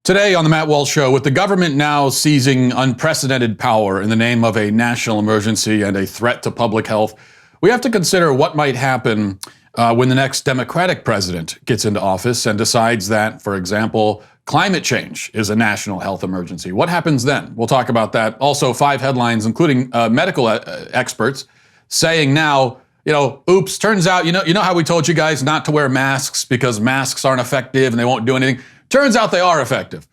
Today on the Matt Walsh Show, with the government now seizing unprecedented power in the name of a national emergency and a threat to public health, we have to consider what might happen when the next Democratic president gets into office and decides that, for example, climate change is a national health emergency. What happens then? We'll talk about that. Also, 5 headlines, including medical experts, saying now, oops, turns out, you know how we told you guys not to wear masks because masks aren't effective and they won't do anything? Turns out they are effective.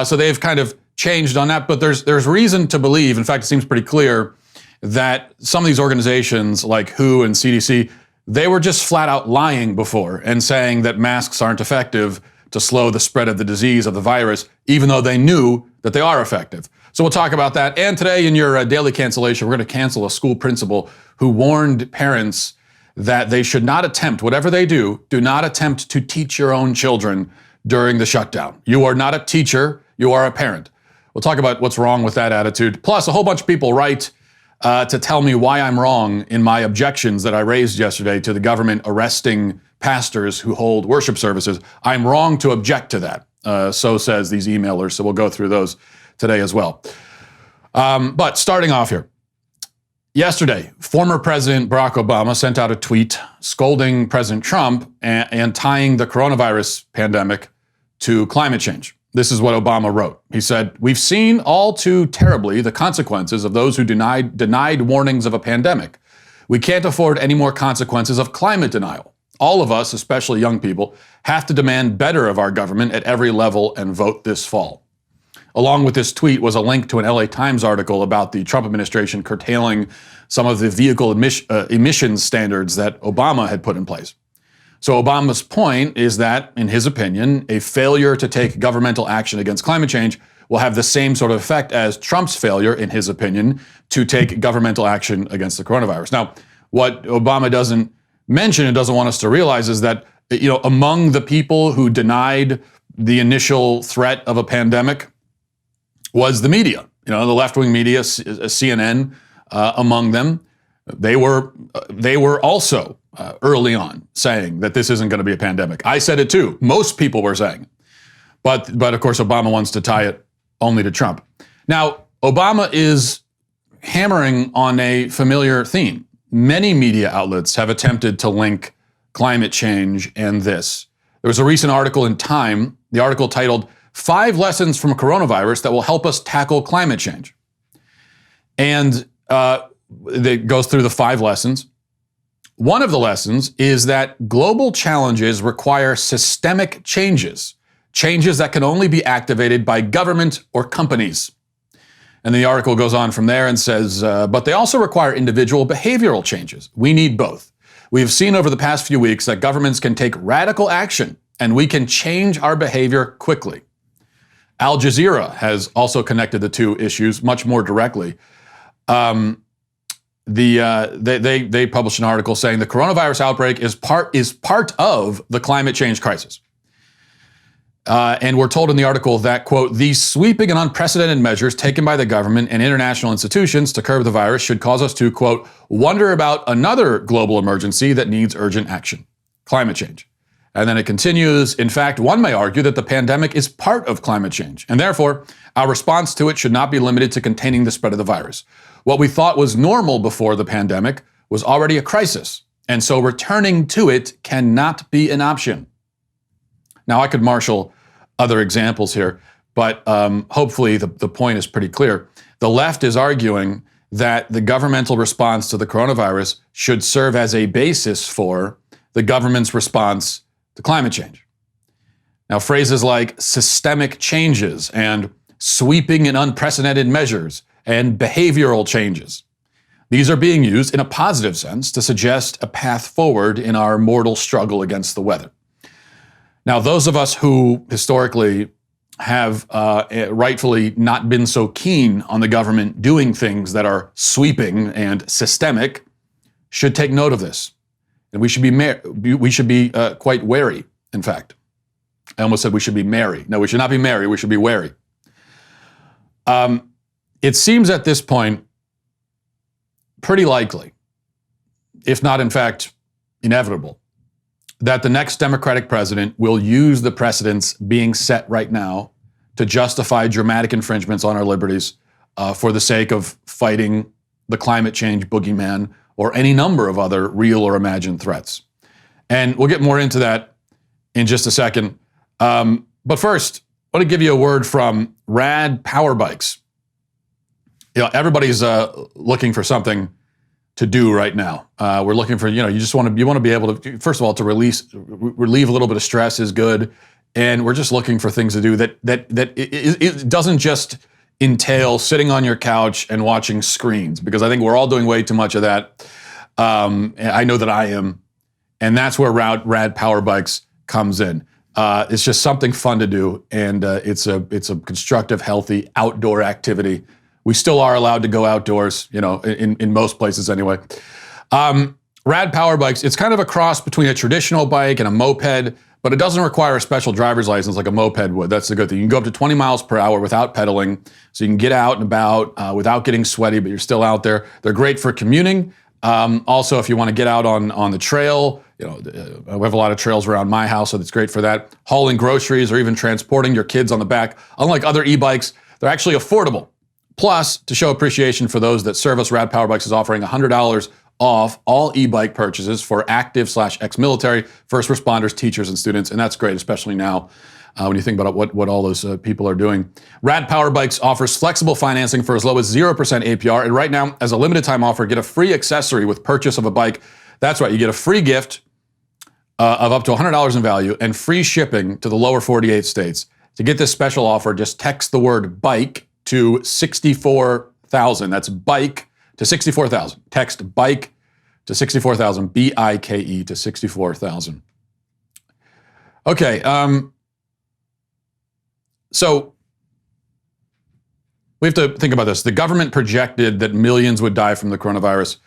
So they've kind of changed on that, but there's reason to believe, in fact, it seems pretty clear, that some of these organizations like WHO and CDC, they were just flat out lying before and saying that masks aren't effective to slow the spread of the disease, of the virus, even though they knew that they are effective. So we'll talk about that. And today in your daily cancellation, we're going to cancel a school principal who warned parents that they should not attempt, whatever they do not attempt to teach your own children during the shutdown. You are not a teacher, you are a parent. We'll talk about what's wrong with that attitude. Plus, a whole bunch of people write to tell me why I'm wrong in my objections that I raised yesterday to the government arresting pastors who hold worship services. I'm wrong to object to that, so says these emailers, so we'll go through those today as well. But starting off here, yesterday, former President Barack Obama sent out a tweet scolding President Trump and tying the coronavirus pandemic to climate change. This is what Obama wrote. He said, "We've seen all too terribly the consequences of those who denied warnings of a pandemic. We can't afford any more consequences of climate denial. All of us, especially young people, have to demand better of our government at every level and vote this fall." Along with this tweet was a link to an LA Times article about the Trump administration curtailing some of the vehicle emissions standards that Obama had put in place. So Obama's point is that, in his opinion, a failure to take governmental action against climate change will have the same sort of effect as Trump's failure, in his opinion, to take governmental action against the coronavirus. Now, what Obama doesn't mention and doesn't want us to realize is that, among the people who denied the initial threat of a pandemic was the media, the left-wing media, CNN, among them. They were also early on saying that this isn't going to be a pandemic. I said it too. Most people were saying it. But of course, Obama wants to tie it only to Trump. Now, Obama is hammering on a familiar theme. Many media outlets have attempted to link climate change and this. There was a recent article in Time, the article titled, "5 Lessons from Coronavirus That Will Help Us Tackle Climate Change." And it goes through the 5 lessons. One of the lessons is that global challenges require systemic changes that can only be activated by government or companies. And the article goes on from there and says, but they also require individual behavioral changes. We need both. We have seen over the past few weeks that governments can take radical action and we can change our behavior quickly. Al Jazeera has also connected the two issues much more directly. They published an article saying the coronavirus outbreak is part of the climate change crisis. And we're told in the article that, quote, "These sweeping and unprecedented measures taken by the government and international institutions to curb the virus should cause us to, quote, wonder about another global emergency that needs urgent action, climate change." And then it continues, "In fact, one may argue that the pandemic is part of climate change, and therefore, our response to it should not be limited to containing the spread of the virus. What we thought was normal before the pandemic was already a crisis, and so returning to it cannot be an option." Now, I could marshal other examples here, but hopefully the point is pretty clear. The left is arguing that the governmental response to the coronavirus should serve as a basis for the government's response to climate change. Now, phrases like systemic changes and sweeping and unprecedented measures and behavioral changes, these are being used in a positive sense to suggest a path forward in our mortal struggle against the weather. Now, those of us who historically have rightfully not been so keen on the government doing things that are sweeping and systemic should take note of this. And we should be quite wary, in fact. I almost said we should be merry. No, we should not be merry. We should be wary. It seems at this point pretty likely, if not in fact inevitable, that the next Democratic president will use the precedents being set right now to justify dramatic infringements on our liberties for the sake of fighting the climate change boogeyman or any number of other real or imagined threats. And we'll get more into that in just a second. But first, I want to give you a word from Rad Power Bikes. You know, everybody's looking for something to do right now. We're looking for, you just want to be able to, first of all, to relieve a little bit of stress is good. And we're just looking for things to do that it doesn't just entail sitting on your couch and watching screens, because I think we're all doing way too much of that. I know that I am. And that's where Rad Power Bikes comes in. It's just something fun to do, and it's a constructive, healthy outdoor activity. We still are allowed to go outdoors, in most places anyway. Rad Power Bikes, it's kind of a cross between a traditional bike and a moped, but it doesn't require a special driver's license like a moped would. That's the good thing. You can go up to 20 miles per hour without pedaling, so you can get out and about without getting sweaty, but you're still out there. They're great for commuting. Also, if you want to get out on the trail, we have a lot of trails around my house, so that's great for that. Hauling groceries or even transporting your kids on the back. Unlike other e-bikes, they're actually affordable. Plus, to show appreciation for those that service, Rad Power Bikes is offering $100 off all e-bike purchases for active/ex-military, first responders, teachers, and students. And that's great, especially now when you think about what all those people are doing. Rad Power Bikes offers flexible financing for as low as 0% APR. And right now, as a limited time offer, get a free accessory with purchase of a bike. That's right, you get a free gift of up to $100 in value and free shipping to the lower 48 states. To get this special offer, just text the word bike to 64,000. That's bike to 64,000. Text bike to 64,000, BIKE to 64,000. Okay, so we have to think about this. The government projected that millions would die from the coronavirus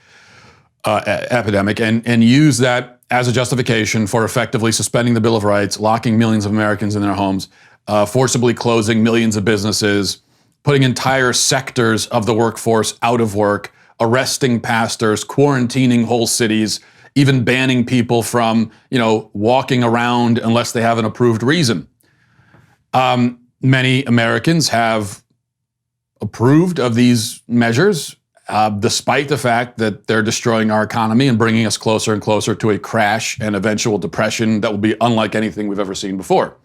epidemic and use that as a justification for effectively suspending the Bill of Rights, locking millions of Americans in their homes, forcibly closing millions of businesses, putting entire sectors of the workforce out of work, arresting pastors, quarantining whole cities, even banning people from, walking around unless they have an approved reason. Many Americans have approved of these measures, despite the fact that they're destroying our economy and bringing us closer and closer to a crash and eventual depression that will be unlike anything we've ever seen before.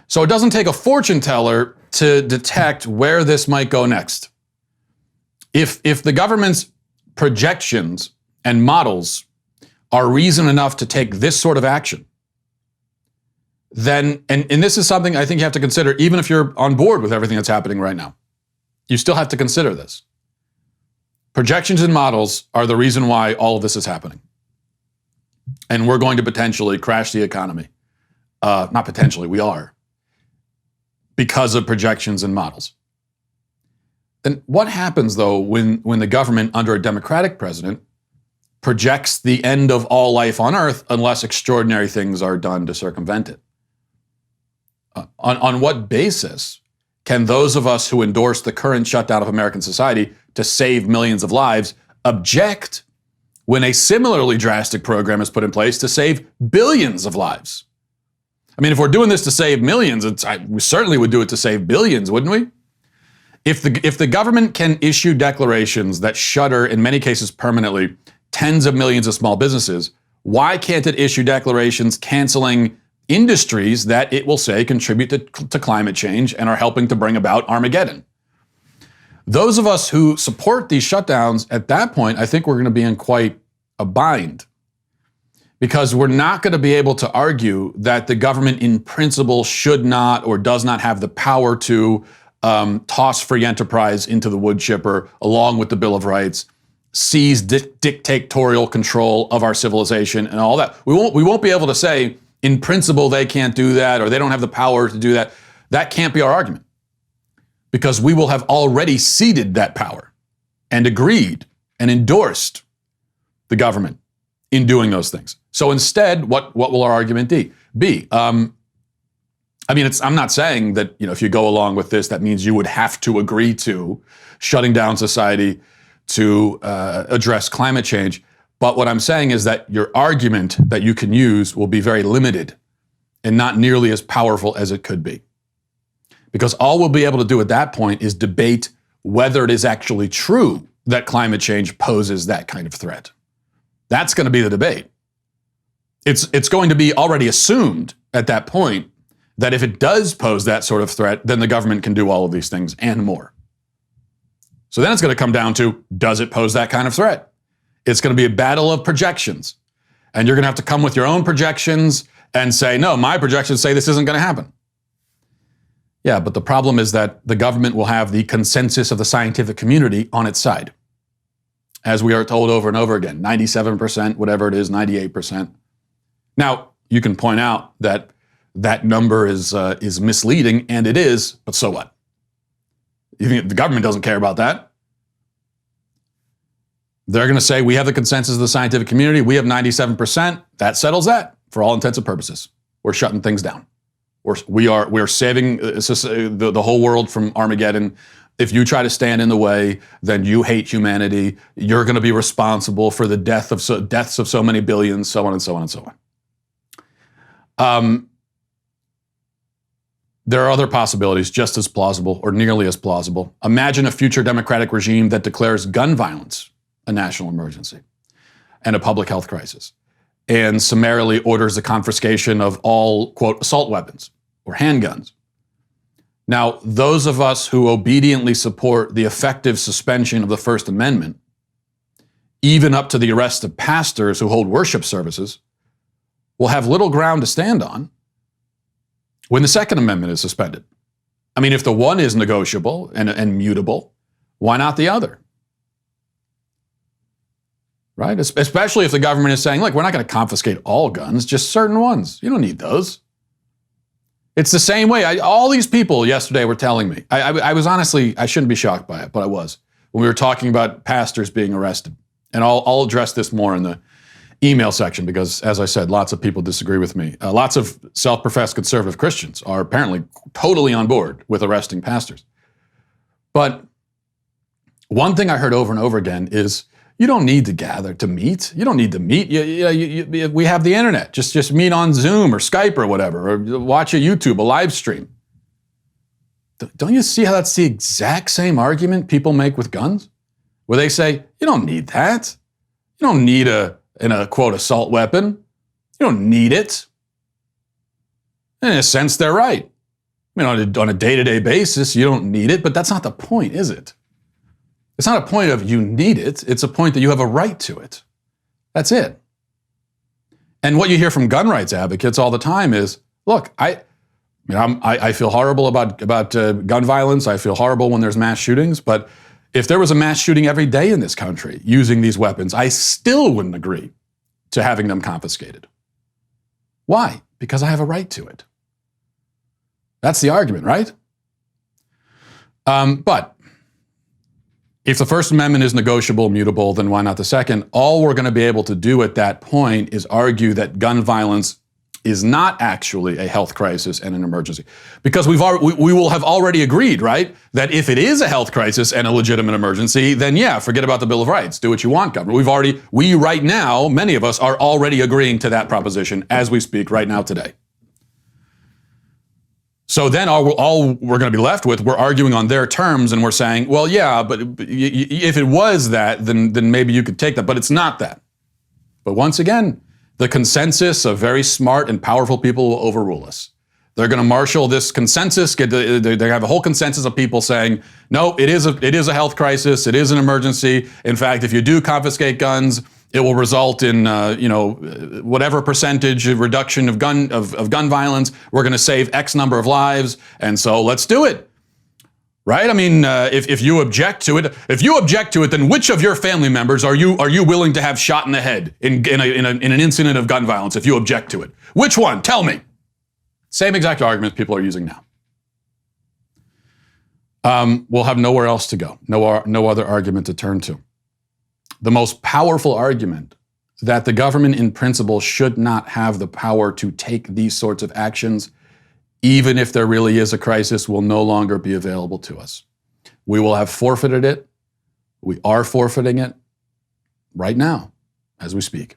So it doesn't take a fortune teller to detect where this might go next. If the government's projections and models are reason enough to take this sort of action, then, and this is something I think you have to consider, even if you're on board with everything that's happening right now, you still have to consider this. Projections and models are the reason why all of this is happening. And we're going to potentially crash the economy. Not potentially, we are. Because of projections and models. Then what happens, though, when the government, under a Democratic president, projects the end of all life on Earth unless extraordinary things are done to circumvent it? On what basis can those of us who endorse the current shutdown of American society to save millions of lives object when a similarly drastic program is put in place to save billions of lives? I mean, if we're doing this to save millions, we certainly would do it to save billions, wouldn't we? If the government can issue declarations that shutter, in many cases permanently, tens of millions of small businesses, why can't it issue declarations canceling industries that it will say contribute to climate change and are helping to bring about Armageddon? Those of us who support these shutdowns, at that point, I think we're going to be in quite a bind. Because we're not going to be able to argue that the government in principle should not or does not have the power to toss free enterprise into the wood chipper along with the Bill of Rights, seize dictatorial control of our civilization and all that. We won't be able to say, in principle, they can't do that or they don't have the power to do that. That can't be our argument. Because we will have already ceded that power and agreed and endorsed the government in doing those things. So instead, what will our argument be? I'm not saying that, if you go along with this, that means you would have to agree to shutting down society to address climate change. But what I'm saying is that your argument that you can use will be very limited and not nearly as powerful as it could be. Because all we'll be able to do at that point is debate whether it is actually true that climate change poses that kind of threat. That's going to be the debate. It's going to be already assumed at that point that if it does pose that sort of threat, then the government can do all of these things and more. So then it's going to come down to, does it pose that kind of threat? It's going to be a battle of projections. And you're going to have to come with your own projections and say, no, my projections say this isn't going to happen. Yeah, but the problem is that the government will have the consensus of the scientific community on its side. As we are told over and over again, 97%, whatever it is, 98%. Now, you can point out that that number is misleading, and it is, but so what? You think the government doesn't care about that? They're going to say, we have the consensus of the scientific community, we have 97%, that settles that for all intents and purposes. We're shutting things down. We're saving the whole world from Armageddon. If you try to stand in the way, then you hate humanity. You're going to be responsible for the deaths of so many billions, so on and so on and so on. There are other possibilities just as plausible or nearly as plausible. Imagine a future democratic regime that declares gun violence a national emergency and a public health crisis, and summarily orders the confiscation of all, quote, assault weapons or handguns. Now, those of us who obediently support the effective suspension of the First Amendment, even up to the arrest of pastors who hold worship services, will have little ground to stand on when the Second Amendment is suspended. I mean, if the one is negotiable and mutable, why not the other? Right? Especially if the government is saying, look, we're not going to confiscate all guns, just certain ones. You don't need those. It's the same way. All these people yesterday were telling me, I was honestly, I shouldn't be shocked by it, but I was, when we were talking about pastors being arrested. And I'll address this more in the email section because, as I said, lots of people disagree with me. Lots of self-professed conservative Christians are apparently totally on board with arresting pastors. But one thing I heard over and over again is, you don't need to gather to meet. You don't need to meet. We have the internet. Just meet on Zoom or Skype or whatever, or watch a YouTube, a live stream. Don't you see how that's the exact same argument people make with guns? Where they say, you don't need that. You don't need a quote, assault weapon. You don't need it. In a sense, they're right. I mean, on a day-to-day basis, you don't need it, but that's not the point, is it? It's not a point of you need it. It's a point that you have a right to it. That's it. And what you hear from gun rights advocates all the time is, look, I feel horrible about gun violence. I feel horrible when there's mass shootings. But if there was a mass shooting every day in this country using these weapons, I still wouldn't agree to having them confiscated. Why? Because I have a right to it. That's the argument, right? But if the First Amendment is negotiable, mutable, then why not the Second? All we're going to be able to do at that point is argue that gun violence is not actually a health crisis and an emergency. Because we will have already agreed, right, that if it is a health crisis and a legitimate emergency, then yeah, forget about the Bill of Rights. Do what you want, government. We right now, many of us are already agreeing to that proposition as we speak right now today. So then all we're going to be left with, we're arguing on their terms and we're saying, well, yeah, but if it was that, then maybe you could take that, but it's not that. But once again, the consensus of very smart and powerful people will overrule us. They're going to marshal this consensus. They have a whole consensus of people saying, no, it is a health crisis. It is an emergency. In fact, if you do confiscate guns, it will result in whatever percentage of reduction of gun violence. We're going to save X number of lives, and so let's do it. Right? I mean, if you object to it, then which of your family members are you willing to have shot in the head in an incident of gun violence? If you object to it, which one? Tell me. Same exact argument people are using now. We'll have nowhere else to go. No other argument to turn to. The most powerful argument that the government in principle should not have the power to take these sorts of actions, even if there really is a crisis, will no longer be available to us. We will have forfeited it. We are forfeiting it right now as we speak.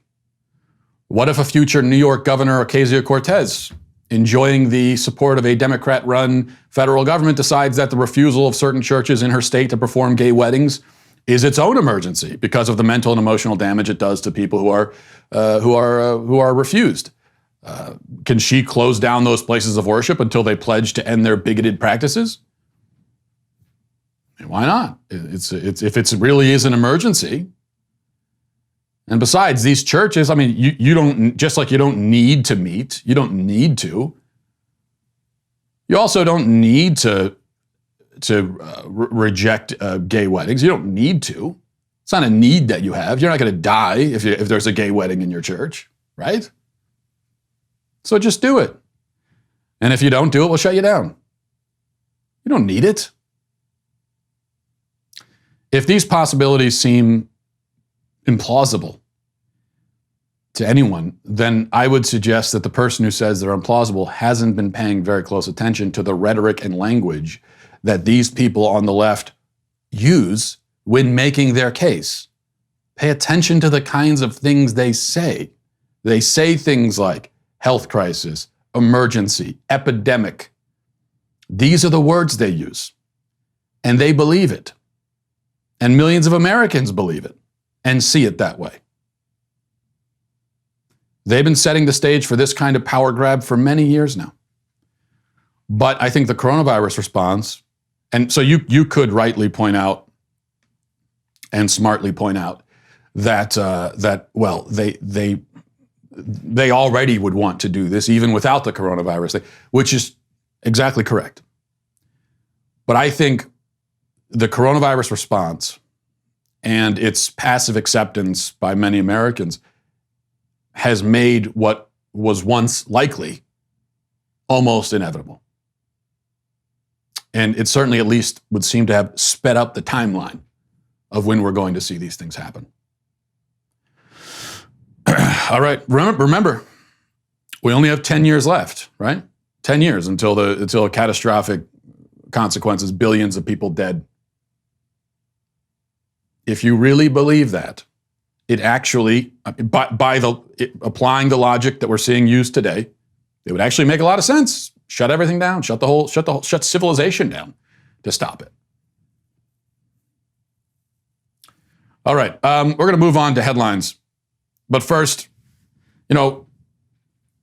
What if a future New York Governor Ocasio-Cortez enjoying the support of a Democrat-run federal government, decides that the refusal of certain churches in her state to perform gay weddings is its own emergency because of the mental and emotional damage it does to people who are refused. Can she close down those places of worship until they pledge to end their bigoted practices? Why not? If it really is an emergency. And besides, these churches, I mean, you don't, just like you don't need to meet, you don't need to. You also don't need to reject gay weddings. You don't need to. It's not a need that you have. You're not going to die if there's a gay wedding in your church, right? So just do it. And if you don't do it, we'll shut you down. You don't need it. If these possibilities seem implausible to anyone, then I would suggest that the person who says they're implausible hasn't been paying very close attention to the rhetoric and language that these people on the left use when making their case. Pay attention to the kinds of things they say. They say things like health crisis, emergency, epidemic. These are the words they use, and they believe it. And millions of Americans believe it and see it that way. They've been setting the stage for this kind of power grab for many years now. But I think the coronavirus response, and so you could rightly point out and smartly point out that they already would want to do this even without the coronavirus, which is exactly correct. But I think the coronavirus response and its passive acceptance by many Americans has made what was once likely almost inevitable. And it certainly at least would seem to have sped up the timeline of when we're going to see these things happen. All right, remember, we only have 10 years left, right? 10 years until catastrophic consequences, billions of people dead. If you really believe that, it actually, applying the logic that we're seeing used today, it would actually make a lot of sense. Shut everything down. Shut civilization down to stop it. All right, we're going to move on to headlines, but first,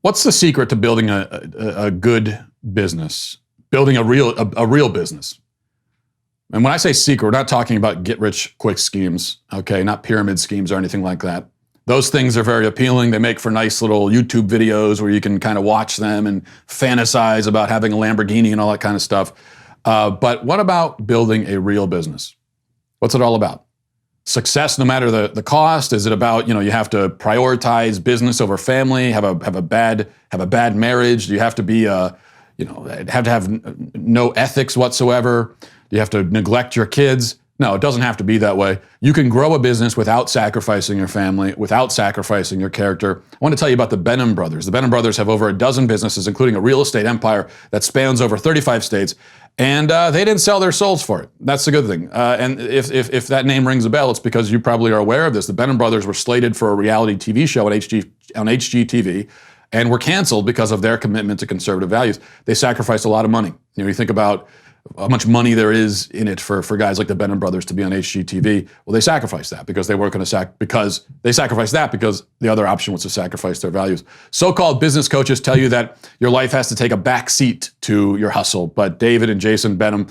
what's the secret to building a good business? Building a real business. And when I say secret, we're not talking about get-rich-quick schemes, okay? Not pyramid schemes or anything like that. Those things are very appealing. They make for nice little YouTube videos where you can kind of watch them and fantasize about having a Lamborghini and all that kind of stuff. But what about building a real business? What's it all about? Success, no matter the cost? Is it about, you have to prioritize business over family, have a bad marriage? Do you have to be have to have no ethics whatsoever? Do you have to neglect your kids? No, it doesn't have to be that way. You can grow a business without sacrificing your family, without sacrificing your character. I want to tell you about the Benham Brothers. The Benham Brothers have over a dozen businesses, including a real estate empire that spans over 35 states, and they didn't sell their souls for it. That's the good thing. And if that name rings a bell, it's because you probably are aware of this. The Benham Brothers were slated for a reality TV show on HGTV, and were canceled because of their commitment to conservative values. They sacrificed a lot of money. You think about how much money there is in it for guys like the Benham Brothers to be on HGTV. Well, they sacrificed that because they weren't going to because the other option was to sacrifice their values. So-called business coaches tell you that your life has to take a back seat to your hustle, but David and Jason Benham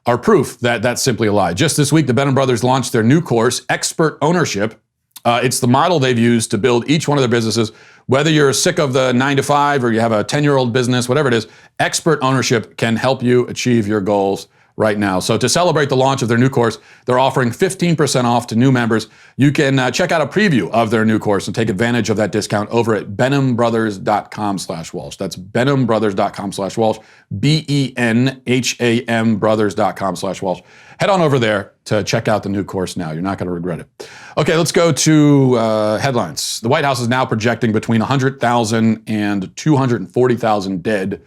are proof that that's simply a lie. Just this week, the Benham Brothers launched their new course, Expert Ownership. It's the model they've used to build each one of their businesses. Whether you're sick of the 9-to-5 or you have a 10-year-old business, whatever it is, Expert Ownership can help you achieve your goals right now. So to celebrate the launch of their new course, they're offering 15% off to new members. You can check out a preview of their new course and take advantage of that discount over at benhambrothers.com/Walsh. That's benhambrothers.com/Walsh, BENHAM brothers.com/Walsh. Head on over there to check out the new course now. You're not going to regret it. Okay, let's go to headlines. The White House is now projecting between 100,000 and 240,000 dead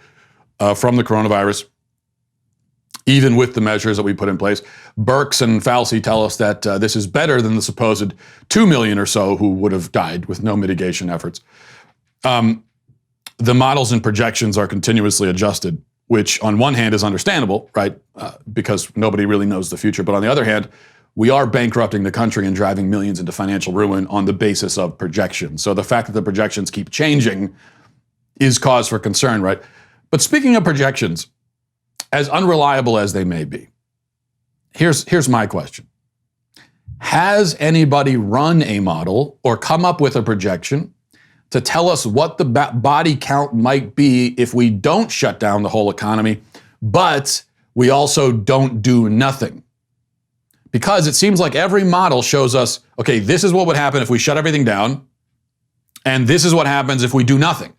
from the coronavirus, even with the measures that we put in place. Birx and Fauci tell us that this is better than the supposed 2 million or so who would have died with no mitigation efforts. the models and projections are continuously adjusted, which on one hand is understandable, right? Because nobody really knows the future. But on the other hand, we are bankrupting the country and driving millions into financial ruin on the basis of projections. So the fact that the projections keep changing is cause for concern, right? But speaking of projections, as unreliable as they may be, here's my question. Has anybody run a model or come up with a projection to tell us what the body count might be if we don't shut down the whole economy, but we also don't do nothing? Because it seems like every model shows us, okay, this is what would happen if we shut everything down, and this is what happens if we do nothing.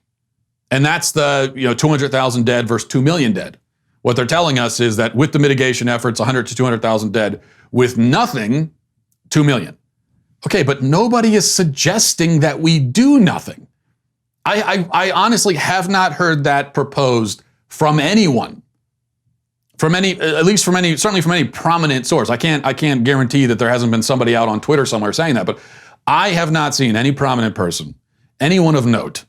And that's the 200,000 dead versus 2 million dead. What they're telling us is that with the mitigation efforts, 100 to 200,000 dead. With nothing, 2 million. Okay, but nobody is suggesting that we do nothing. I honestly have not heard that proposed from anyone. Certainly from any prominent source. I can't guarantee that there hasn't been somebody out on Twitter somewhere saying that, but I have not seen any prominent person, anyone of note,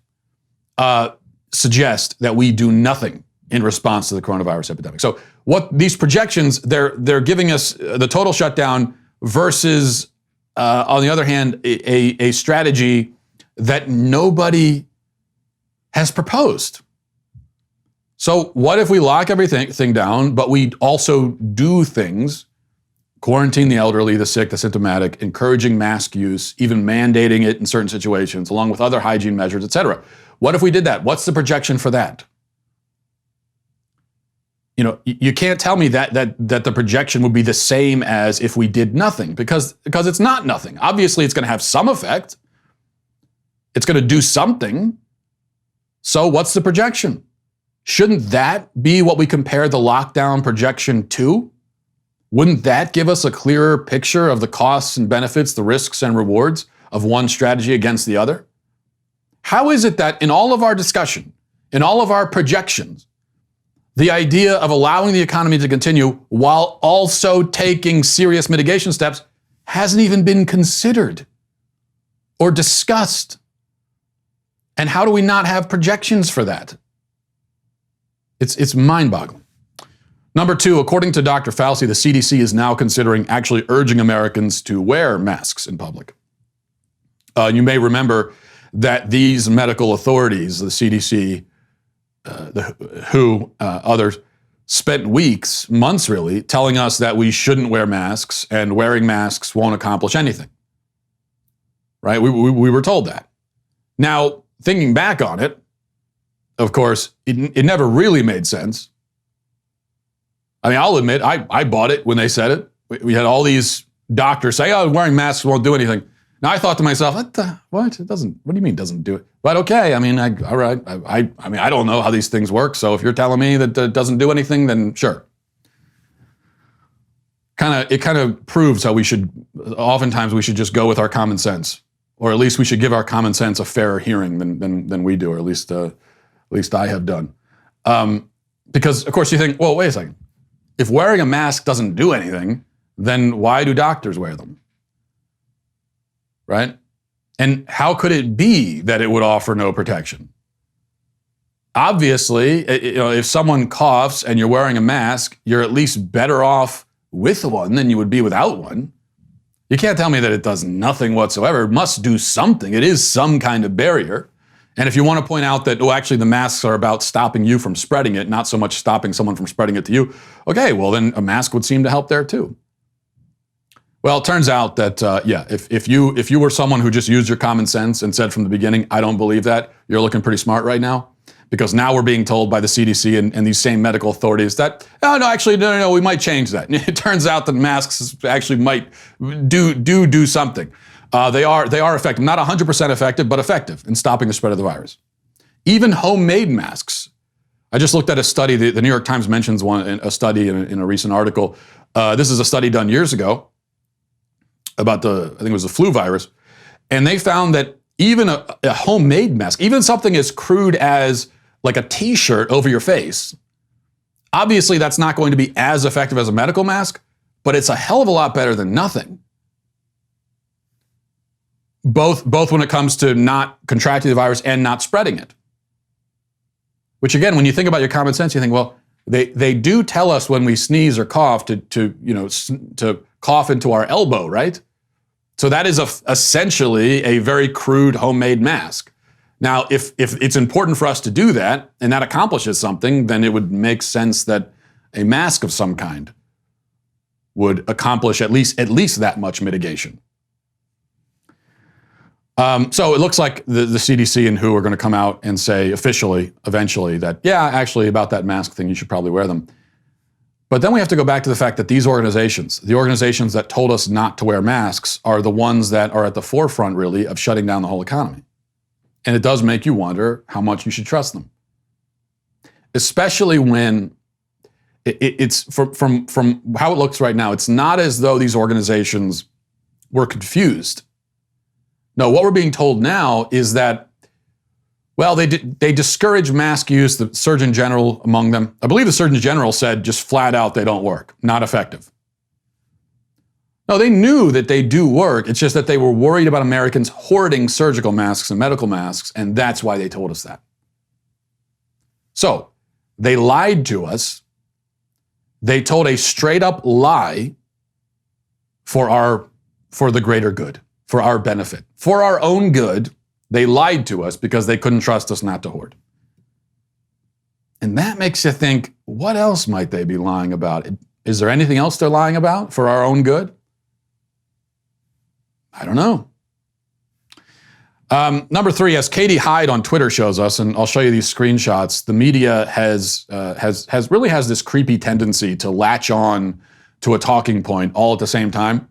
suggest that we do nothing in response to the coronavirus epidemic. So what these projections, they're giving us the total shutdown versus, on the other hand, a strategy that nobody has proposed. So what if we lock everything down, but we also do things, quarantine the elderly, the sick, the symptomatic, encouraging mask use, even mandating it in certain situations, along with other hygiene measures, et cetera? What if we did that? What's the projection for that? You can't tell me that the projection would be the same as if we did nothing, because it's not nothing. Obviously, it's going to have some effect. It's going to do something. So what's the projection? Shouldn't that be what we compare the lockdown projection to? Wouldn't that give us a clearer picture of the costs and benefits, the risks and rewards of one strategy against the other? How is it that in all of our discussion, in all of our projections, the idea of allowing the economy to continue while also taking serious mitigation steps hasn't even been considered or discussed? And how do we not have projections for that? It's mind-boggling. Number two, according to Dr. Fauci, the CDC is now considering actually urging Americans to wear masks in public. You may remember that these medical authorities, the CDC, the WHO, others, spent weeks, months really, telling us that we shouldn't wear masks and wearing masks won't accomplish anything. Right? We were told that. Now, thinking back on it, of course, it never really made sense. I mean, I'll admit, I bought it when they said it. We had all these doctors say, oh, wearing masks won't do anything. Now I thought to myself, what? It doesn't, what do you mean it doesn't do it? But okay, I mean, all right. I mean, I don't know how these things work. So if you're telling me that it doesn't do anything, then sure. It kind of proves how oftentimes we should just go with our common sense, or at least we should give our common sense a fairer hearing than we do, or at least I have done. Because of course you think, well, wait a second. If wearing a mask doesn't do anything, then why do doctors wear them? Right? And how could it be that it would offer no protection? Obviously, if someone coughs and you're wearing a mask, you're at least better off with one than you would be without one. You can't tell me that it does nothing whatsoever. It must do something. It is some kind of barrier. And if you want to point out that, actually the masks are about stopping you from spreading it, not so much stopping someone from spreading it to you, okay, well then a mask would seem to help there too. Well, it turns out that, if you were someone who just used your common sense and said from the beginning, I don't believe that, you're looking pretty smart right now. Because now we're being told by the CDC and these same medical authorities that, no, we might change that. It turns out that masks actually might do something. They are effective, not 100% effective, but effective in stopping the spread of the virus. Even homemade masks. I just looked at a study, the New York Times mentions a study in a recent article. This is a study done years ago about I think it was the flu virus. And they found that even a homemade mask, even something as crude as like a t-shirt over your face, obviously that's not going to be as effective as a medical mask, but it's a hell of a lot better than nothing. Both when it comes to not contracting the virus and not spreading it. Which again, when you think about your common sense, you think, well, they do tell us when we sneeze or cough to cough into our elbow, right? So that is essentially a very crude homemade mask. Now, if it's important for us to do that and that accomplishes something, then it would make sense that a mask of some kind would accomplish at least that much mitigation. So it looks like the CDC and WHO are going to come out and say officially, eventually, that, yeah, actually about that mask thing, you should probably wear them. But then we have to go back to the fact that these organizations, the organizations that told us not to wear masks, are the ones that are at the forefront, really, of shutting down the whole economy. And it does make you wonder how much you should trust them. Especially when it's from how it looks right now, it's not as though these organizations were confused. No, what we're being told now is that, well, they discourage mask use, the Surgeon General among them. I believe the Surgeon General said just flat out they don't work, not effective. No, they knew that they do work. It's just that they were worried about Americans hoarding surgical masks and medical masks, and that's why they told us that. So, they lied to us. They told a straight up lie for the greater good, for our benefit. For our own good, they lied to us because they couldn't trust us not to hoard. And that makes you think, what else might they be lying about? Is there anything else they're lying about for our own good? I don't know. Number 3, as Katie Hyde on Twitter shows us, and I'll show you these screenshots, the media has this creepy tendency to latch on to a talking point all at the same time,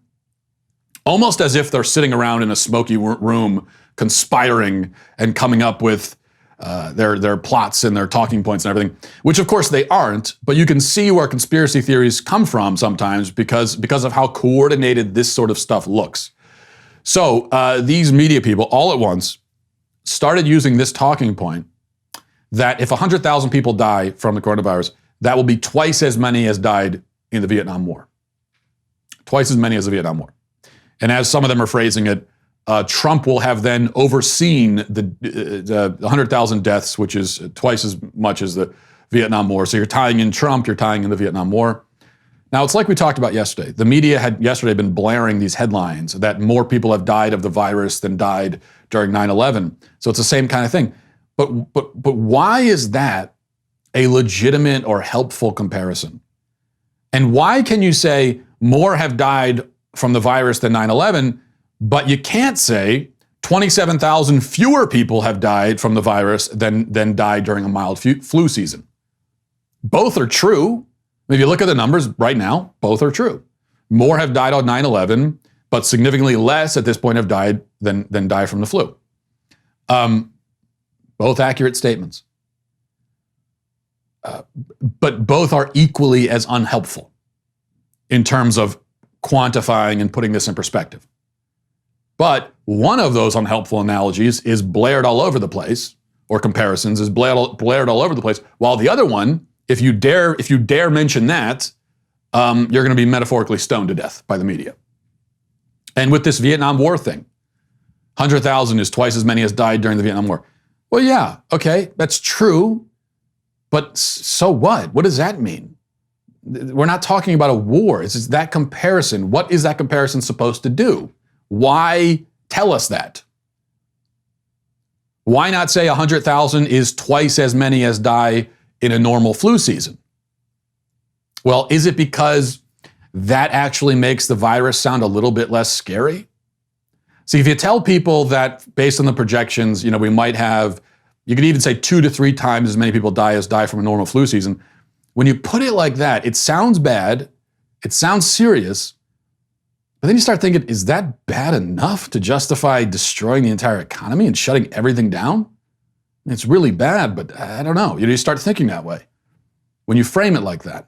almost as if they're sitting around in a smoky room conspiring and coming up with their plots and their talking points and everything, which of course they aren't, but you can see where conspiracy theories come from sometimes because of how coordinated this sort of stuff looks. So these media people all at once started using this talking point that if 100,000 people die from the coronavirus, that will be twice as many as died in the Vietnam War. Twice as many as the Vietnam War. And as some of them are phrasing it, Trump will have then overseen the 100,000 deaths, which is twice as much as the Vietnam War. So you're tying in Trump, you're tying in the Vietnam War. Now, it's like we talked about yesterday. The media had yesterday been blaring these headlines that more people have died of the virus than died during 9/11. So it's the same kind of thing. But why is that a legitimate or helpful comparison? And why can you say more have died from the virus than 9/11, but you can't say 27,000 fewer people have died from the virus than died during a mild flu season? Both are true. If you look at the numbers right now, both are true. More have died on 9/11, but significantly less at this point have died than die from the flu. Both accurate statements. But both are equally as unhelpful in terms of quantifying and putting this in perspective. But one of those unhelpful analogies is blared all over the place, or comparisons is blared all over the place, while the other one, if you dare mention that, you're going to be metaphorically stoned to death by the media. And with this Vietnam War thing, 100,000 is twice as many as died during the Vietnam War. Well, yeah, okay, that's true, but so what? What does that mean? We're not talking about a war. It's just that comparison. What is that comparison supposed to do? Why tell us that? Why not say 100,000 is twice as many as die in a normal flu season? Well, is it because that actually makes the virus sound a little bit less scary? See, if you tell people that based on the projections, we might have, you could even say 2 to 3 times as many people die from a normal flu season. When you put it like that, it sounds bad, it sounds serious, but then you start thinking, is that bad enough to justify destroying the entire economy and shutting everything down? It's really bad, but I don't know. You start thinking that way when you frame it like that.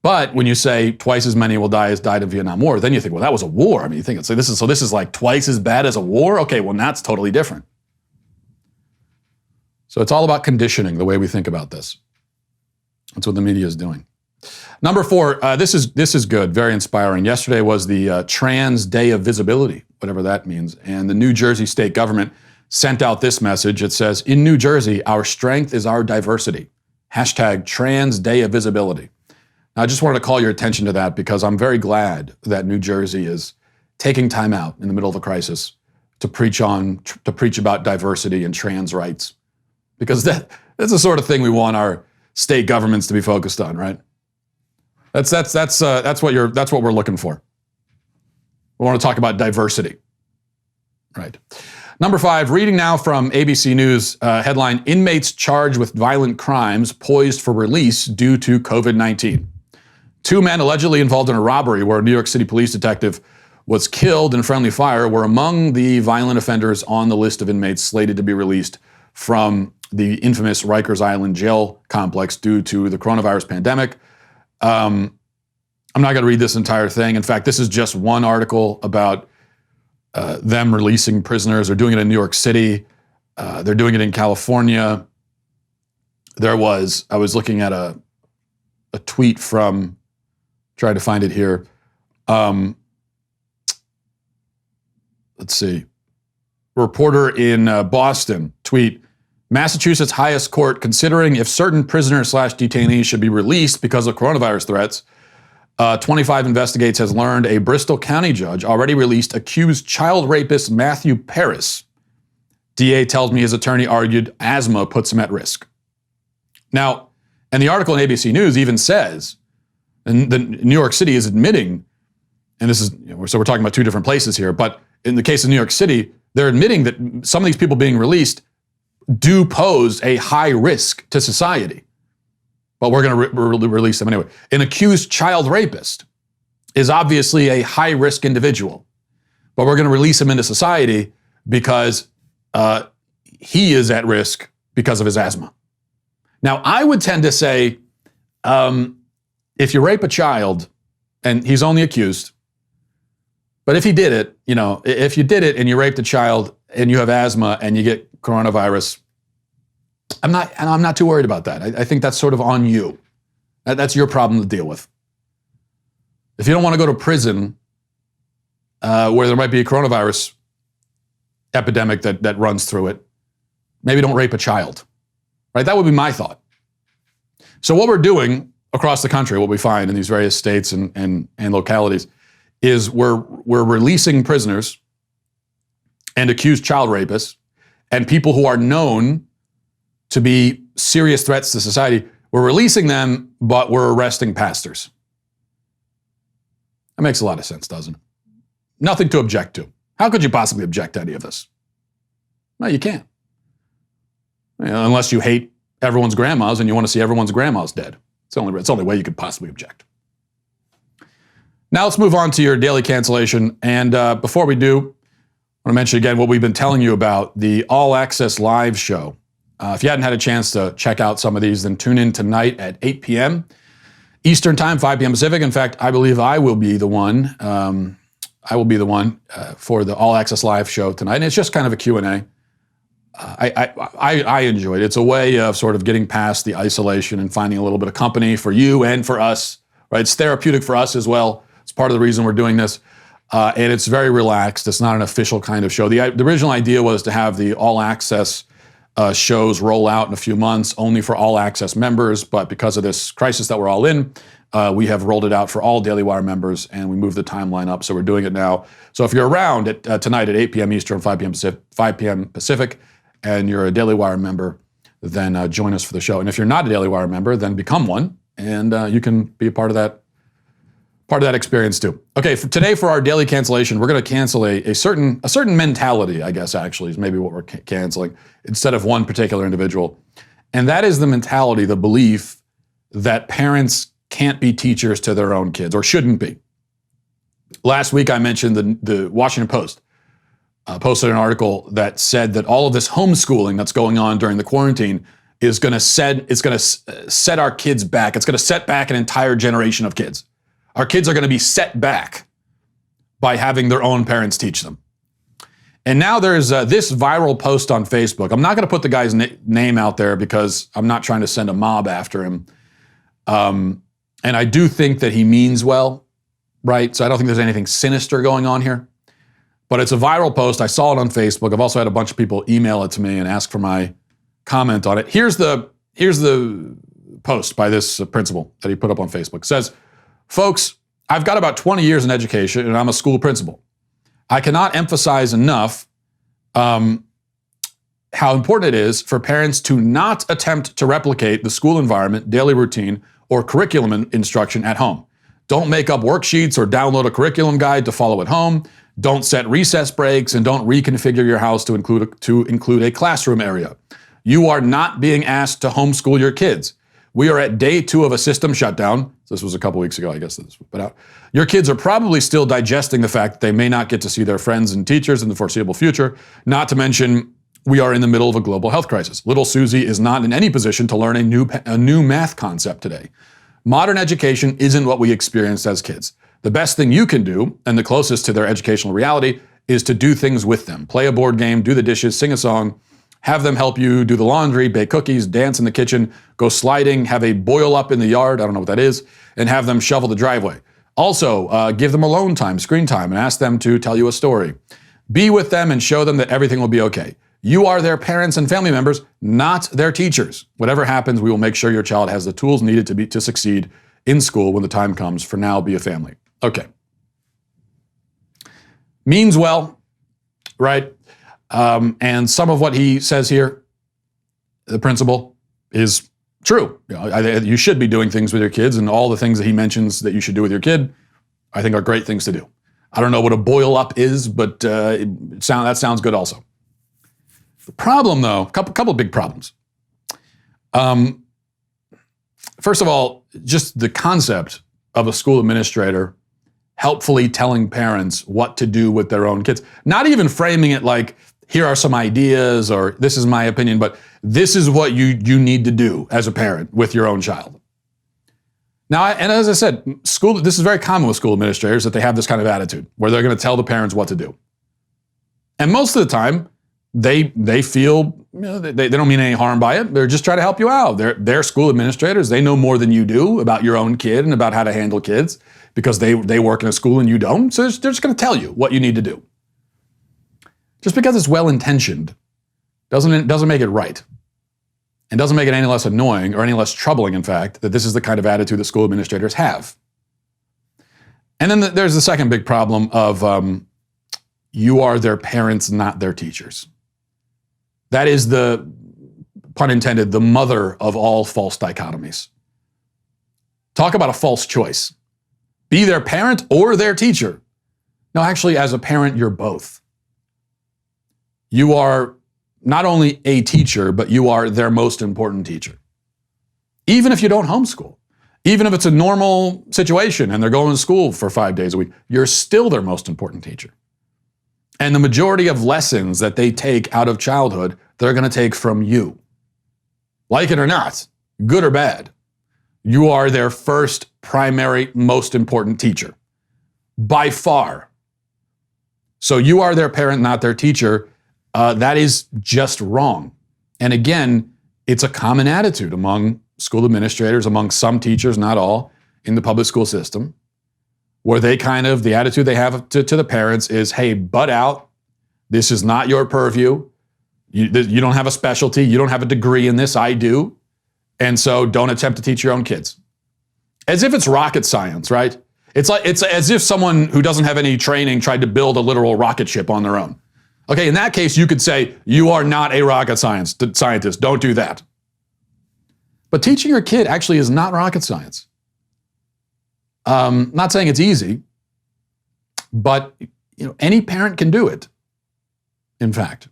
But when you say twice as many will die as died in the Vietnam War, then you think, well, that was a war. I mean, you think, so this is like twice as bad as a war? Okay, well, that's totally different. So it's all about conditioning, the way we think about this. That's what the media is doing. Number 4, this is good, very inspiring. Yesterday was the Trans Day of Visibility, whatever that means, and the New Jersey state government sent out this message. It says, in New Jersey, our strength is our diversity. Hashtag Trans Day of Visibility. Now, I just wanted to call your attention to that because I'm very glad that New Jersey is taking time out in the middle of a crisis to preach about diversity and trans rights, because that's the sort of thing we want our state governments to be focused on, right? That's what we're looking for. We want to talk about diversity, right? Number 5, reading now from ABC News, headline, inmates charged with violent crimes poised for release due to COVID-19. 2 men allegedly involved in a robbery where a New York City police detective was killed in friendly fire were among the violent offenders on the list of inmates slated to be released from the infamous Rikers Island jail complex due to the coronavirus pandemic. I'm not going to read this entire thing. In fact, this is just one article about them releasing prisoners. They're doing it in New York City. They're doing it in California. I was looking at a tweet from, trying to find it here. Let's see. A reporter in Boston tweet, Massachusetts highest court considering if certain prisoners/detainees should be released because of coronavirus threats. 25 Investigates has learned a Bristol County judge already released accused child rapist Matthew Paris. DA tells me his attorney argued asthma puts him at risk. Now, and the article in ABC News even says, and the New York City is admitting, and this is, so we're talking about 2 different places here, but in the case of New York City, they're admitting that some of these people being released do pose a high risk to society. But we're going to release them anyway. An accused child rapist is obviously a high-risk individual, but we're going to release him into society because he is at risk because of his asthma. Now, I would tend to say, if you rape a child, and he's only accused, but if he did it, if you did it and you raped a child and you have asthma and you get coronavirus, I'm not too worried about that. I think that's sort of on you. That's your problem to deal with. If you don't want to go to prison where there might be a coronavirus epidemic that runs through it, maybe don't rape a child, right? That would be my thought. So what we're doing across the country, what we find in these various states and localities, is we're releasing prisoners and accused child rapists and people who are known to be serious threats to society. We're releasing them, but we're arresting pastors. That makes a lot of sense, doesn't it? Nothing to object to. How could you possibly object to any of this? No, you can't. Unless you hate everyone's grandmas and you want to see everyone's grandmas dead. It's the only way you could possibly object. Now let's move on to your daily cancellation. And before we do, I want to mention again what we've been telling you about, the All Access Live show. If you hadn't had a chance to check out some of these, then tune in tonight at 8 p.m. Eastern Time, 5 p.m. Pacific. In fact, I believe I will be the one. For the All Access Live show tonight. And it's just kind of a Q&A. I enjoy it. It's a way of sort of getting past the isolation and finding a little bit of company for you and for us, right? It's therapeutic for us as well. It's part of the reason we're doing this. And it's very relaxed. It's not an official kind of show. The original idea was to have the All Access shows roll out in a few months only for All Access members. But because of this crisis that we're all in, we have rolled it out for all Daily Wire members, and we moved the timeline up. So we're doing it now. So if you're around tonight at 8 p.m. Eastern, 5 p.m. Pacific, and you're a Daily Wire member, then join us for the show. And if you're not a Daily Wire member, then become one, and you can be a part of that experience too. Okay, for our daily cancellation, we're going to cancel a certain mentality, I guess, actually, is maybe what we're canceling, instead of one particular individual. And that is the mentality, the belief that parents can't be teachers to their own kids, or shouldn't be. Last week, I mentioned the Washington Post posted an article that said that all of this homeschooling that's going on during the quarantine is going to set our kids back. It's going to set back an entire generation of kids. Our kids are going to be set back by having their own parents teach them. And now there's this viral post on Facebook. I'm not going to put the guy's name out there because I'm not trying to send a mob after him. And I do think that he means well, right? So I don't think there's anything sinister going on here. but it's a viral post. I saw it on Facebook. I've also had a bunch of people email it to me and ask for my comment on it. Here's the post by this principal that he put up on Facebook. It says, folks, I've got about 20 years in education and I'm a school principal. I cannot emphasize enough how important it is for parents to not attempt to replicate the school environment, daily routine, or curriculum instruction at home. Don't make up worksheets or download a curriculum guide to follow at home. Don't set recess breaks and don't reconfigure your house to include a classroom area. You are not being asked to homeschool your kids. We are at day 2 of a system shutdown. This was a couple weeks ago, I guess this was put out. Your kids are probably still digesting the fact that they may not get to see their friends and teachers in the foreseeable future, not to mention we are in the middle of a global health crisis. Little Susie is not in any position to learn a new math concept today. Modern education isn't what we experienced as kids. The best thing you can do, and the closest to their educational reality, is to do things with them. Play a board game, do the dishes, sing a song, have them help you do the laundry, bake cookies, dance in the kitchen, go sliding, have a boil up in the yard, I don't know what that is, and have them shovel the driveway. Also, give them alone time, screen time, and ask them to tell you a story. Be with them and show them that everything will be okay. You are their parents and family members, not their teachers. Whatever happens, we will make sure your child has the tools needed to succeed in school when the time comes. For now, be a family. Okay. Means well, right? And some of what he says here, the principal, is true. You should be doing things with your kids, and all the things that he mentions that you should do with your kid, I think are great things to do. I don't know what a boil up is, but that sounds good also. The problem, though, a couple of big problems. First of all, just the concept of a school administrator helpfully telling parents what to do with their own kids. Not even framing it like, here are some ideas, or this is my opinion, but this is what you need to do as a parent with your own child. Now, and as I said, this is very common with school administrators, that they have this kind of attitude where they're going to tell the parents what to do. And most of the time, they feel, they don't mean any harm by it. They're just trying to help you out. They're school administrators. They know more than you do about your own kid and about how to handle kids because they work in a school and you don't. So they're just going to tell you what you need to do. Just because it's well-intentioned doesn't make it right. And doesn't make it any less annoying or any less troubling, in fact, that this is the kind of attitude that school administrators have. And then there's the second big problem of you are their parents, not their teachers. That is the, pun intended, the mother of all false dichotomies. Talk about a false choice. Be their parent or their teacher. No, actually, as a parent, you're both. You are not only a teacher, but you are their most important teacher. Even if you don't homeschool, even if it's a normal situation and they're going to school for 5 days a week, you're still their most important teacher. And the majority of lessons that they take out of childhood, they're going to take from you. Like it or not, good or bad, you are their first, primary, most important teacher. By far. So you are their parent, not their teacher. That is just wrong. And again, it's a common attitude among school administrators, among some teachers, not all, in the public school system, where the attitude they have to the parents is, hey, butt out. This is not your purview. You don't have a specialty. You don't have a degree in this. I do. And so don't attempt to teach your own kids. As if it's rocket science, right? It's as if someone who doesn't have any training tried to build a literal rocket ship on their own. Okay, in that case, you could say, you are not a rocket scientist. Don't do that. But teaching your kid actually is not rocket science. Not saying it's easy, but any parent can do it, in fact.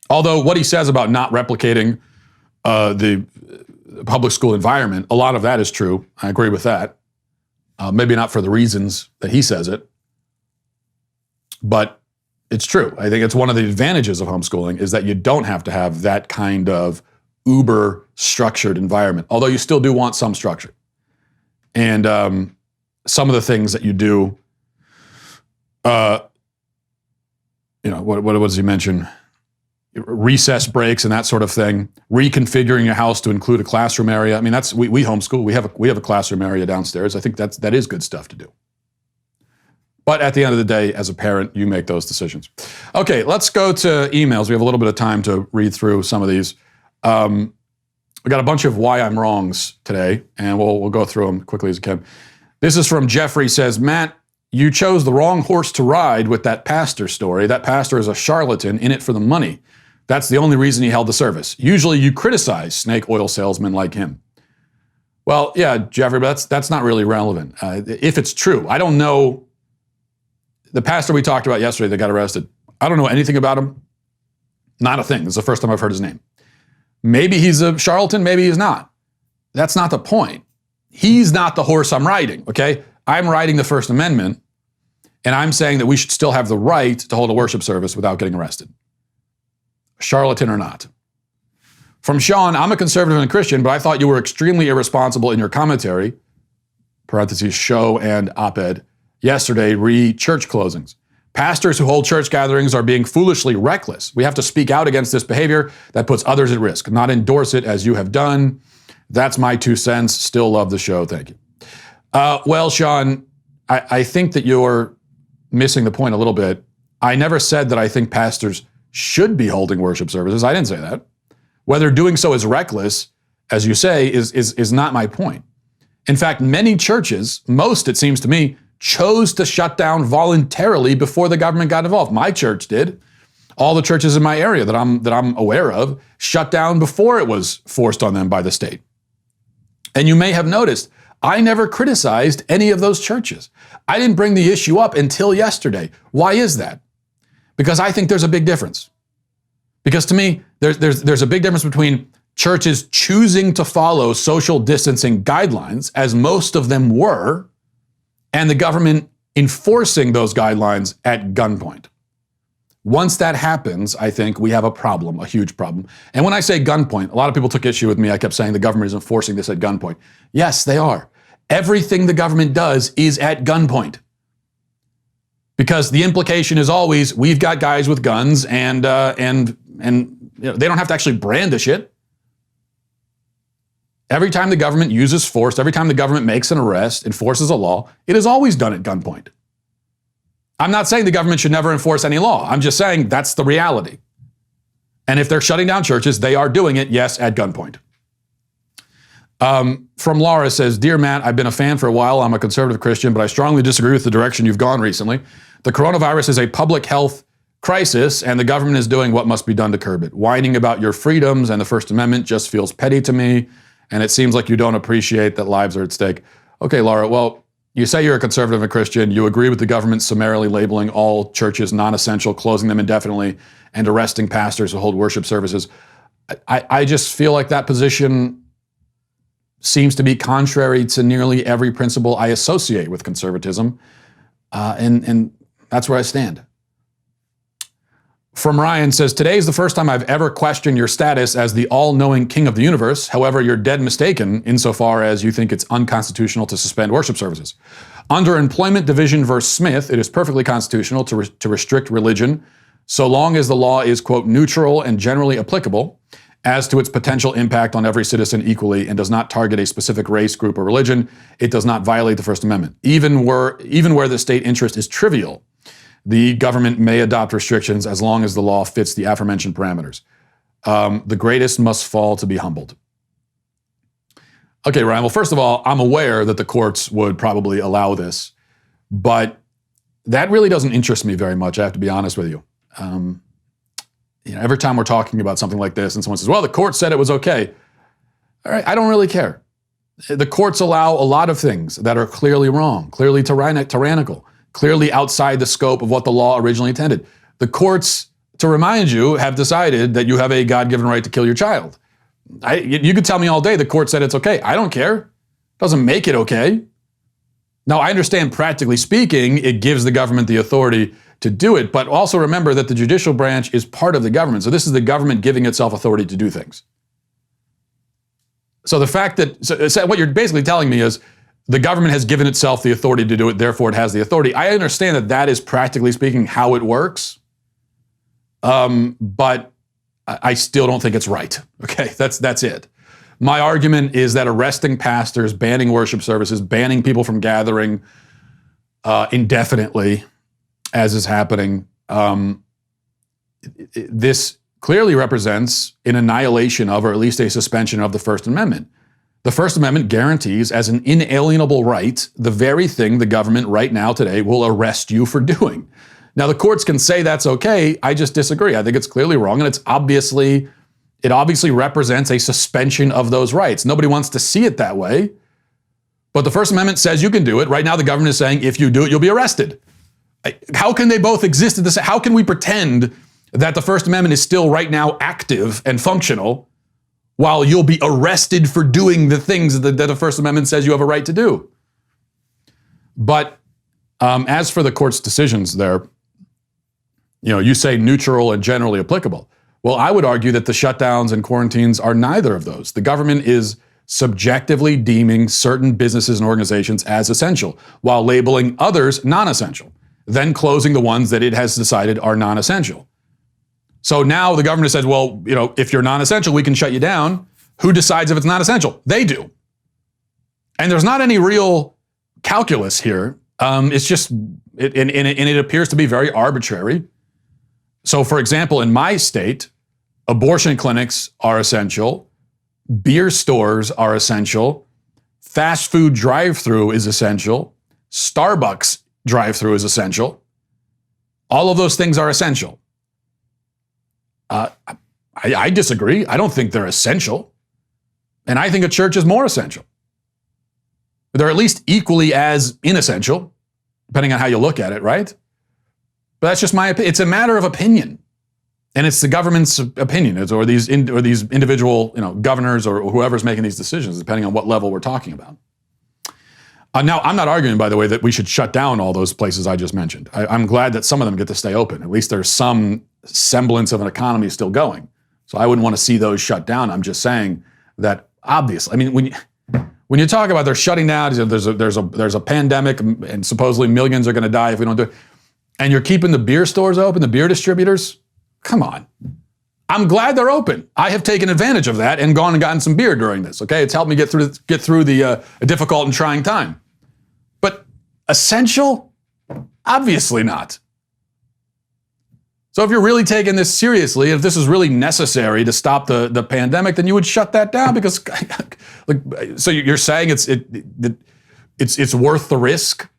Although what he says about not replicating the public school environment, a lot of that is true. I agree with that. Maybe not for the reasons that he says it, but it's true. I think it's one of the advantages of homeschooling is that you don't have to have that kind of uber structured environment, although you still do want some structure. And some of the things that you do, what does he mention? Recess breaks and that sort of thing, reconfiguring your house to include a classroom area. I mean, we homeschool. We have a classroom area downstairs. I think that is good stuff to do. But at the end of the day, as a parent, you make those decisions. Okay, let's go to emails. We have a little bit of time to read through some of these. We got a bunch of why I'm wrongs today, and we'll go through them quickly as we can. This is from Jeffrey, says, Matt, you chose the wrong horse to ride with that pastor story. That pastor is a charlatan in it for the money. That's the only reason he held the service. Usually you criticize snake oil salesmen like him. Well, yeah, Jeffrey, but that's not really relevant. If it's true, I don't know. The pastor we talked about yesterday that got arrested, I don't know anything about him. Not a thing. This is the first time I've heard his name. Maybe he's a charlatan, maybe he's not. That's not the point. He's not the horse I'm riding, okay? I'm riding the First Amendment, and I'm saying that we should still have the right to hold a worship service without getting arrested. Charlatan or not. From Sean, I'm a conservative and Christian, but I thought you were extremely irresponsible in your commentary, parentheses, show and op-ed, yesterday, re-church closings. Pastors who hold church gatherings are being foolishly reckless. We have to speak out against this behavior that puts others at risk, not endorse it as you have done. That's my 2 cents. Still love the show. Thank you. Well, Sean, I think that you're missing the point a little bit. I never said that I think pastors should be holding worship services. I didn't say that. Whether doing so is reckless, as you say, is not my point. In fact, many churches, most it seems to me, chose to shut down voluntarily before the government got involved. My church did. All the churches in my area that I'm aware of shut down before it was forced on them by the state. And you may have noticed, I never criticized any of those churches. I didn't bring the issue up until yesterday. Why is that? Because I think there's a big difference. Because to me, there's a big difference between churches choosing to follow social distancing guidelines, as most of them were, and the government enforcing those guidelines at gunpoint. Once that happens, I think we have a problem, a huge problem. And when I say gunpoint, a lot of people took issue with me. I kept saying the government is enforcing this at gunpoint. Yes, they are. Everything the government does is at gunpoint. Because the implication is always, we've got guys with guns and you know, they don't have to actually brandish it. Every time the government uses force, every time the government makes an arrest, enforces a law, it is always done at gunpoint. I'm not saying the government should never enforce any law. I'm just saying that's the reality. And if they're shutting down churches, they are doing it, yes, at gunpoint. From Laura says, Dear Matt, I've been a fan for a while. I'm a conservative Christian, but I strongly disagree with the direction you've gone recently. The coronavirus is a public health crisis, and the government is doing what must be done to curb it. Whining about your freedoms and the First Amendment just feels petty to me, and it seems like you don't appreciate that lives are at stake. Okay, Laura, well, you say you're a conservative and Christian. You agree with the government summarily labeling all churches non-essential, closing them indefinitely, and arresting pastors who hold worship services. I just feel like that position seems to be contrary to nearly every principle I associate with conservatism, and that's where I stand. From Ryan says, today is the first time I've ever questioned your status as the all-knowing king of the universe. However, you're dead mistaken insofar as you think it's unconstitutional to suspend worship services. Under Employment Division v. Smith, it is perfectly constitutional to restrict religion so long as the law is, quote, neutral and generally applicable as to its potential impact on every citizen equally and does not target a specific race, group, or religion. It does not violate the First Amendment. Even where the state interest is trivial, the government may adopt restrictions as long as the law fits the aforementioned parameters. The greatest must fall to be humbled. Okay, Ryan, well, first of all, I'm aware that the courts would probably allow this, but that really doesn't interest me very much, I have to be honest with you. Every time we're talking about something like this and someone says, well, the court said it was okay. All right, I don't really care. The courts allow a lot of things that are clearly wrong, clearly tyrannical, clearly outside the scope of what the law originally intended. The courts, to remind you, have decided that you have a God-given right to kill your child. You could tell me all day the court said it's okay. I don't care. It doesn't make it okay. Now, I understand practically speaking, it gives the government the authority to do it, but also remember that the judicial branch is part of the government. So this is the government giving itself authority to do things. So the fact that, so what you're basically telling me is the government has given itself the authority to do it, therefore it has the authority. I understand that that is practically speaking how it works, but I still don't think it's right. Okay, that's it. My argument is that arresting pastors, banning worship services, banning people from gathering, indefinitely, as is happening, this clearly represents an annihilation of, or at least a suspension of, the First Amendment. The First Amendment guarantees as an inalienable right the very thing the government right now today will arrest you for doing. Now, the courts can say that's okay. I just disagree. I think it's clearly wrong, and it obviously represents a suspension of those rights. Nobody wants to see it that way, but the First Amendment says you can do it. Right now, the government is saying if you do it, you'll be arrested. How can they both exist at the same? How can we pretend that the First Amendment is still right now active and functional while you'll be arrested for doing the things that the First Amendment says you have a right to do? But as for the court's decisions there, you say neutral and generally applicable. Well, I would argue that the shutdowns and quarantines are neither of those. The government is subjectively deeming certain businesses and organizations as essential while labeling others non-essential, then closing the ones that it has decided are non-essential. So now the government says, well, if you're non-essential, we can shut you down. Who decides if it's not essential? They do. And there's not any real calculus here. It's just, it appears to be very arbitrary. So, for example, in my state, abortion clinics are essential. Beer stores are essential. Fast food drive-through is essential. Starbucks drive-through is essential. All of those things are essential. I disagree. I don't think they're essential. And I think a church is more essential. They're at least equally as inessential, depending on how you look at it, right? But that's just my opinion. It's a matter of opinion. And it's the government's opinion, or these individual governors or whoever's making these decisions, depending on what level we're talking about. Now, I'm not arguing, by the way, that we should shut down all those places I just mentioned. I'm glad that some of them get to stay open. At least there's some semblance of an economy still going. So I wouldn't want to see those shut down. I'm just saying that obviously, I mean, when you talk about they're shutting down, there's a pandemic and supposedly millions are going to die if we don't do it, and you're keeping the beer stores open, the beer distributors, come on. I'm glad they're open. I have taken advantage of that and gone and gotten some beer during this. Okay, it's helped me get through the difficult and trying time. But essential? Obviously not. So if you're really taking this seriously, if this is really necessary to stop the pandemic, then you would shut that down because, so you're saying it's worth the risk?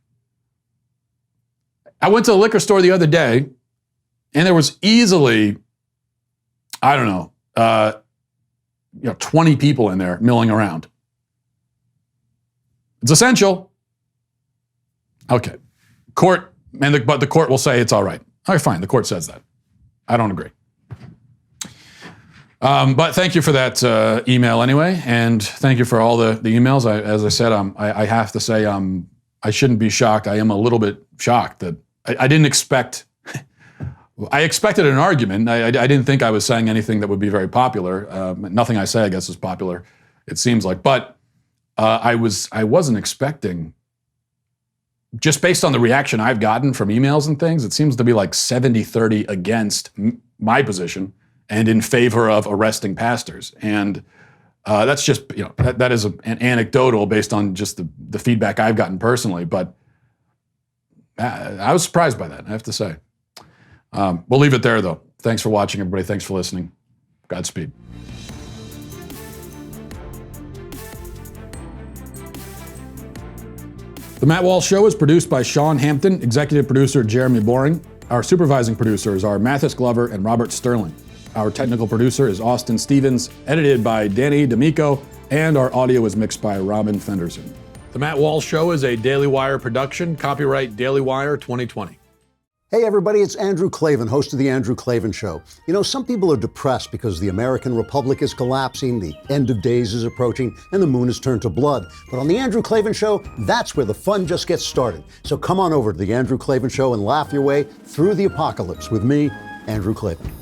I went to the liquor store the other day, and there was easily, 20 people in there milling around. It's essential. Okay. But the court will say it's all right. All right, fine. The court says that. I don't agree. But thank you for that email anyway, and thank you for all the emails. As I said, I have to say I shouldn't be shocked. I am a little bit shocked that I didn't expect. I expected an argument. I didn't think I was saying anything that would be very popular. Nothing I say, I guess, is popular. It seems like, but I wasn't expecting. Just based on the reaction I've gotten from emails and things, it seems to be like 70-30 against my position and in favor of arresting pastors. And that's just, that is an anecdotal based on just the feedback I've gotten personally. But I was surprised by that, I have to say. We'll leave it there, though. Thanks for watching, everybody. Thanks for listening. Godspeed. The Matt Walsh Show is produced by Sean Hampton, executive producer Jeremy Boring. Our supervising producers are Mathis Glover and Robert Sterling. Our technical producer is Austin Stevens, edited by Danny D'Amico, and our audio is mixed by Robin Fenderson. The Matt Walsh Show is a Daily Wire production, copyright Daily Wire 2020. Hey everybody, it's Andrew Klavan, host of The Andrew Klavan Show. Some people are depressed because the American Republic is collapsing, the end of days is approaching, and the moon has turned to blood. But on The Andrew Klavan Show, that's where the fun just gets started. So come on over to The Andrew Klavan Show and laugh your way through the apocalypse with me, Andrew Klavan.